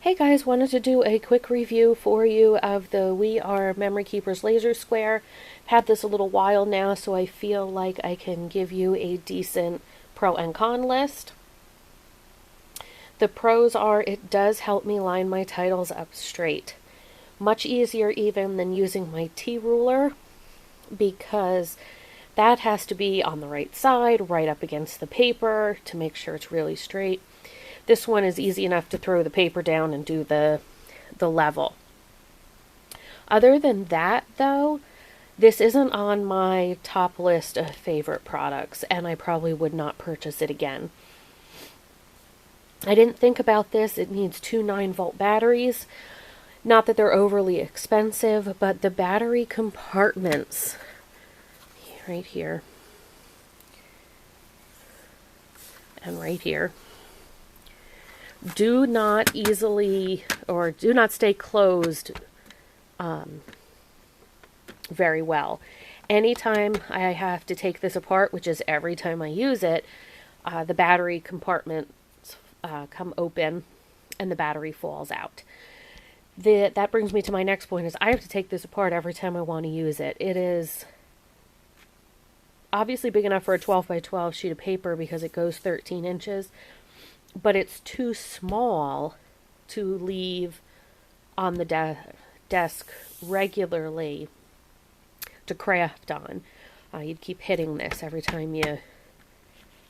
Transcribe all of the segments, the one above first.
Hey guys, wanted to do a quick review for you of the We Are Memory Keepers Laser Square. I've had this a little while now, so I feel like I can give you a decent pro and con list. The pros are it does help me line my titles up straight. Much easier even than using my T-ruler because that has to be on the right side, right up against the paper to make sure it's really straight. This one is easy enough to throw the paper down and do the level. Other than that, though, this isn't on my top list of favorite products, and I probably would not purchase it again. I didn't think about this. It needs two 9-volt batteries. Not that they're overly expensive, but the battery compartments, right here, and right here, do not easily or do not stay closed very well. Anytime I have to take this apart, which is every time I use it, the battery compartments come open and the battery falls out. That brings me to my next point is I have to take this apart every time I want to use it. It is obviously big enough for a 12 by 12 sheet of paper because it goes 13 inches. But it's too small to leave on the desk regularly to craft on. You'd keep hitting this every time you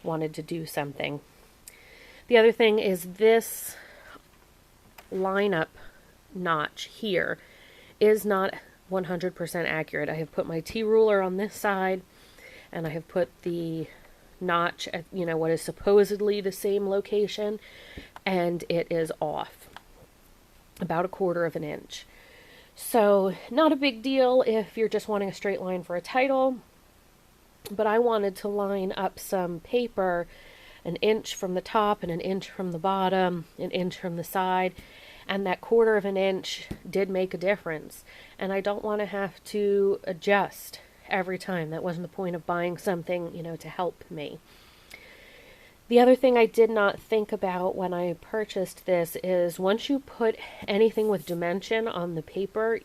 wanted to do something. The other thing is this lineup notch here is not 100% accurate. I have put my T-ruler on this side, and I have put the notch at what is supposedly the same location, and it is off about 1/4 of an inch. So not a big deal if you're just wanting a straight line for a title, but I wanted to line up some paper 1 inch from the top and 1 inch from the bottom, 1 inch from the side, and that 1/4 of an inch did make a difference, and I don't want to have to adjust every time. That wasn't the point of buying something, to help me. The other thing I did not think about when I purchased this is once you put anything with dimension on the paper,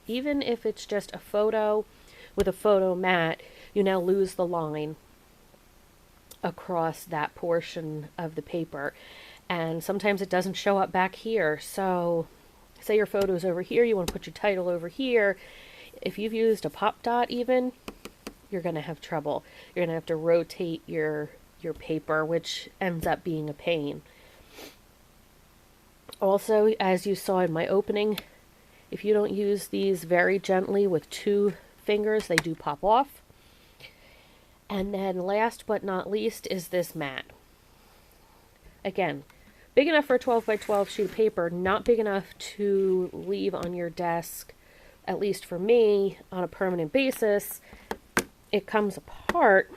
even if it's just a photo with a photo mat, you now lose the line across that portion of the paper. And sometimes it doesn't show up back here. So say your photo's over here, you want to put your title over here. If you've used a pop dot even, you're going to have trouble. You're going to have to rotate your paper, which ends up being a pain. Also, as you saw in my opening, if you don't use these very gently with 2 fingers, they do pop off. And then last but not least is this mat. Again, big enough for a 12 by 12 sheet of paper, not big enough to leave on your desk, at least for me, on a permanent basis. It comes apart,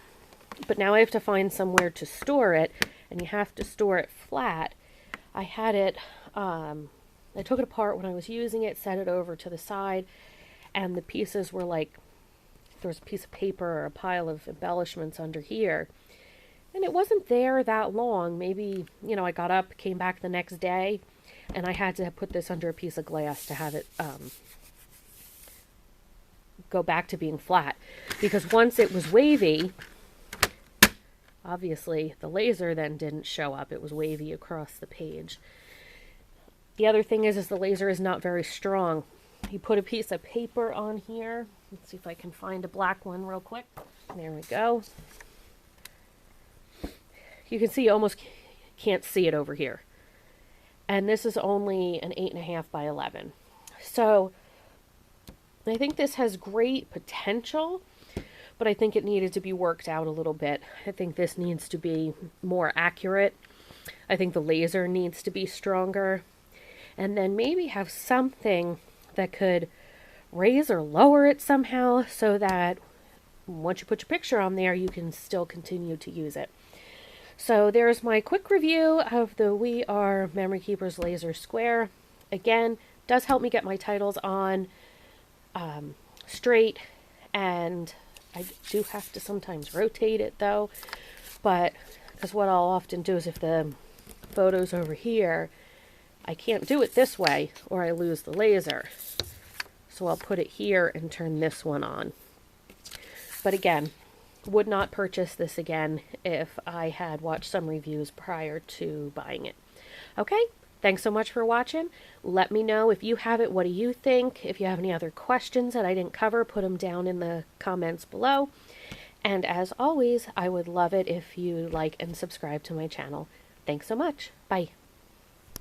but now I have to find somewhere to store it, and you have to store it flat. I had it, I took it apart when I was using it, set it over to the side, and the pieces were like, there was a piece of paper or a pile of embellishments under here. And it wasn't there that long. Maybe, I got up, came back the next day, and I had to put this under a piece of glass to have it go back to being flat. Because once it was wavy, obviously the laser then didn't show up. It was wavy across the page. The other thing is the laser is not very strong. You put a piece of paper on here. Let's see if I can find a black one real quick. There we go. You can see you almost can't see it over here. And this is only an 8.5 by 11. So I think this has great potential, but I think it needed to be worked out a little bit. I think this needs to be more accurate. I think the laser needs to be stronger. And then maybe have something that could raise or lower it somehow so that once you put your picture on there, you can still continue to use it. So there's my quick review of the We Are Memory Keepers Laser Square. Again, does help me get my titles on straight, and I do have to sometimes rotate it though, but because what I'll often do is if the photo's over here, I can't do it this way or I lose the laser. So I'll put it here and turn this one on. But again, would not purchase this again if I had watched some reviews prior to buying it. Okay, thanks so much for watching. Let me know if you have it, what do you think? If you have any other questions that I didn't cover, put them down in the comments below. And as always, I would love it if you like and subscribe to my channel. Thanks so much. Bye.